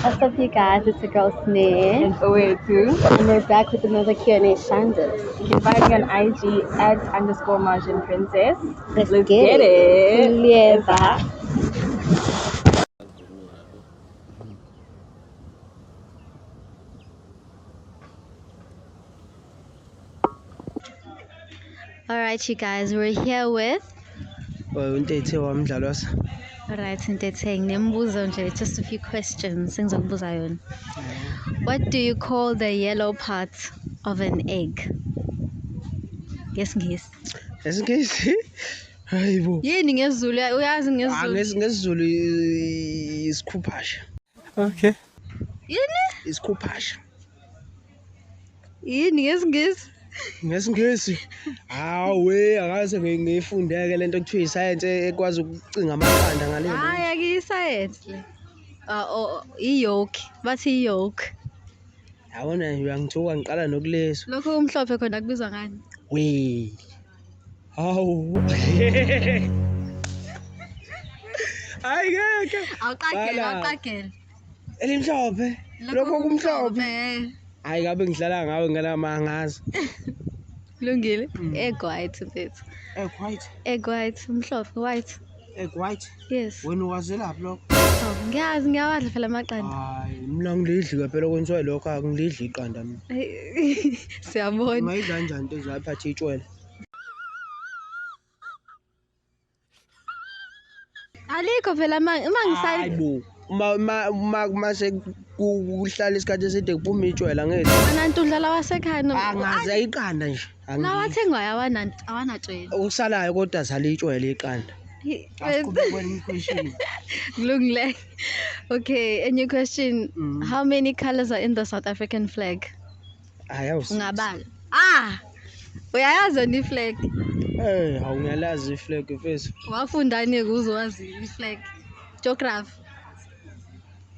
What's up, you guys? It's your girl Snare, And away too. and we're back with another Q&A Shandis. You can find me on IG @_margin princess. Let's Let's get get it. Yeah, All right, you guys, we're here with. Untethe wamdlalo wasa. Alright, Nteteng, nembuzo nje, just a few questions. Sengizokubuza yona. What do you call the yellow part of an egg? Ngesingisi. Esingisi? Hayibo. Yini ngesiZulu? Uyazi ngesiZulu? Ngesizulu isikhuphasha. Okay. Yini? Isikhuphasha. Yini ngesingisi? Ngesingisi. Hawe, akaze ngiyifundeke lento ekuthiwa iscience ekwazi ukucinga amaqanda ngale. Hayi akuyi-science le. I-yolk. Bathi i-yolk. Yabona nje uyangithuka ngiqala nokuleso. Lokho kumhlophe khona kubizwa ngani? We. Hawu. Hayi ngeke. Awuqagele. Elimhlophe. Lokho kumhlophe. Hayi ngabe ngidlala ngawe ngalamangazi. Kulungile. Egg white mfethu. Egg white. Egg white, umhlophe white. Egg white. Yes. Wena wazelaphi lokho? Ngiyazi ngiyawadla phela amaqanda. Hayi, mina ngilidli phela kwenziwa lokho angilidli iqanda mina. Siyabona. Ungayidla kanjani into ezaphatha itshwele? Alikho phela uma ngisali. Hayibo. Uma sekuhlala isikhathi eside kuphuma itshwele angithi. Wanantu udlala wasekhaya no. Angaze iqanda nje. Nawathengwayo awanatshwele. Ukusalayo kodwa sale itshwele iqanda. Kulungile. Okay, a new question. How many colors are in the South African flag? Ungabala. Uyayazi ni flag? Awungalazi iflag mfethu. Wafundani ukuzowazi iflag? Geography.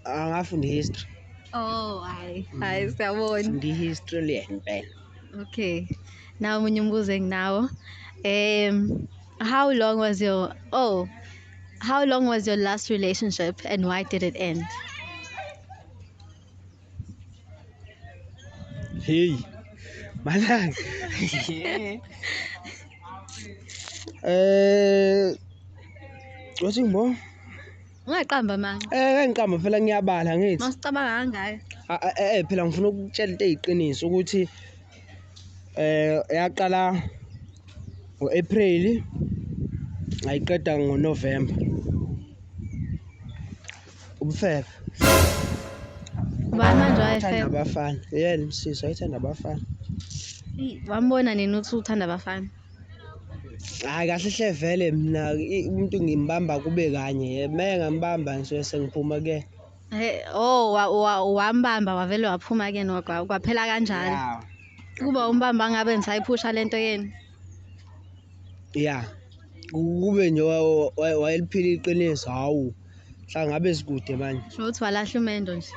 Angafunda history. Oh, hayi siyabona. Ndi history phela. Okay. Now umunye umbuzo enginawo. How long was your last relationship and why did it end? Hey. Malanga. Wathi ngibona? Ungaqamba manje. Ngiqamba phela ngiyabala ngithi. Masicabanga ngayo. Phela ngifuna ukutshela into eziqiniso ukuthi yaqala ngoApril ngayiqeda ngoNovember. Ubufebe. Ubani manje wayefebe? Uthanda abafana. Yena msisi wayethanda abafana. Wambona nini uthi uthanda abafana? Hayi kahle hle vele mina umuntu ngimbamba kube kanye. Meke ngambamba nje sengiphuma ke. Wambamba wavele waphuma ke nokwa kwaphela kanjalo. Kuba umbamba ngabe nisayiphusha lento yeni. Yeah. Kube nje wayeliphila iqiniso hawu. Hlangabe sikude manje. Shothi walahla umendo nje.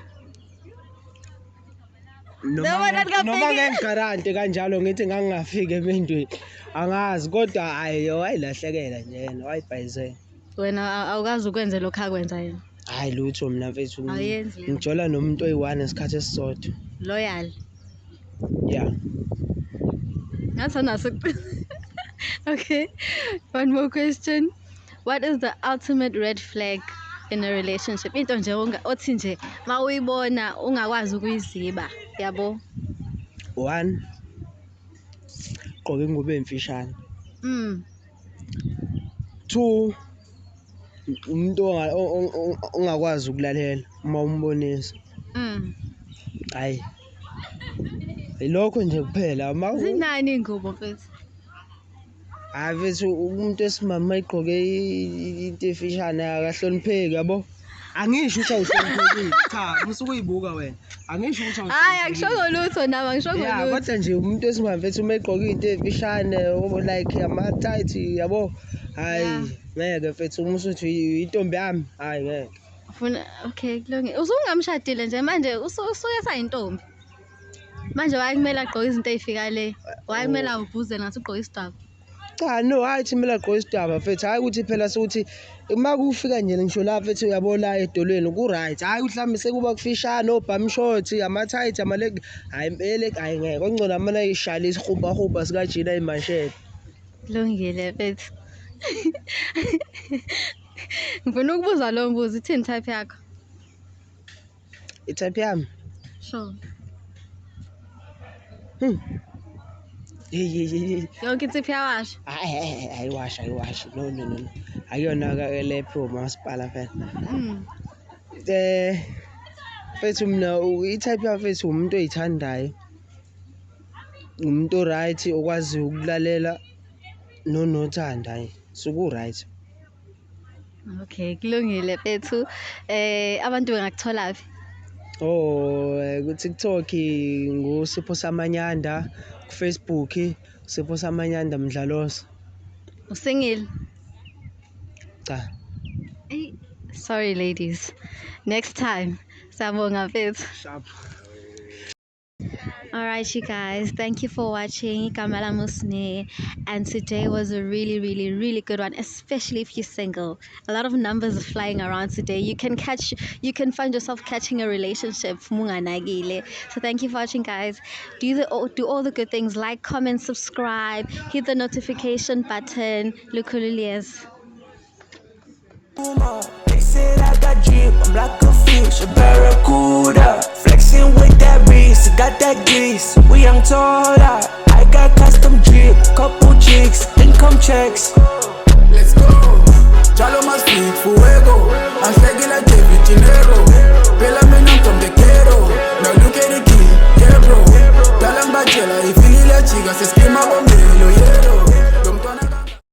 Noma ngengigarante kanjalo ngithi ngangingafika emendweni. Angazi kodwa hayi wayilahlekela nje yena wayibhayizela. Wena awukazi ukwenza lokho akwenza yena. Hayi lutho mina mfethu. Ayenzi le. Ngijola nomuntu oyi1 esikhathi esisodwa. Loyal. Yeah. That's Okay. One more question. What is the ultimate red flag in a relationship? Into nje othi nje mawuyibona ungakwazi ukuyiziba, yabo? 1 Gqoka ingubo emfishane. 2 Umuntu ongakwazi ukulalela uma umbonisa. Hayi. Ilokho nje kuphela Zinani ingubo mfethu? Mfethu umuntu esimama egqoke into efishane akahlonipheki yabo. Angisho ukuthi awuhloniphekile. Cha, musukuyibuka wena. Angisho ukuthi awuhloniphekile. Hayi akusho lutho nama ngisho lutho. Yeah, kodwa nje umuntu esimama mfethu uma egqoke into efishane like ama tight yabo. Hayi ngeke mfethu umusuthi intombi yami. Hayi ngeke. Okay, kulungile. Usungamshadile nje manje usuke sayintombi. Manje wayekumela agqoke izinto ezifika le. Wayekumela uvuze nathi ugqoke isidaba. Cha no hayi thi mina gqoka isidaba mfethu hayi ukuthi phela sokuthi uma kufika nje ngisho la mfethu uyabona edolweni ku right hayi mhlawumbe sekuba kufishana obham short ama tight ama leg hayi impela hayi ngeke ongcono amana ishala isihuba sika Gina imashela Kulungile mfethu. Ngifuna ukubuza lo mbuzo ithini type yakho? itype yami Sure. Yonke insipho yawasha. ayiwashi no ayona le pro masipala phela mfethu mina itype yami mfethu umuntu oyithandayo umuntu right okwazi ukulalela nothanda suku right. Okay, kulungile mfethu. Abantu bengakuthola phi? Ku TikTok nguSipho Samanyanda, ku Facebook Sipho Samanyanda Mdlalosi. Usingile? Cha. Sorry ladies. Next time. Sabonga mfethu. Sharp. Alright you guys, thank you for watching Kamala Musne, and today was a really good one, especially if you're single. A lot of numbers are flying around today. You can find yourself catching a relationship. So thank you for watching guys. Do all the good things, like, comment, subscribe, hit the notification button. Lukhululies. They said I got drip, I'm like a fish, a barracuda. Flexing with that wrist, got that grease. We young taller, I got custom drip, couple chicks, income checks. Let's go. Chalo más fit, fuego. I'm shaking like David Chinero. Pela me no from the quiero. Now look at the key, yeah bro. Talang bachela, y fili la chica se esquema conmigo.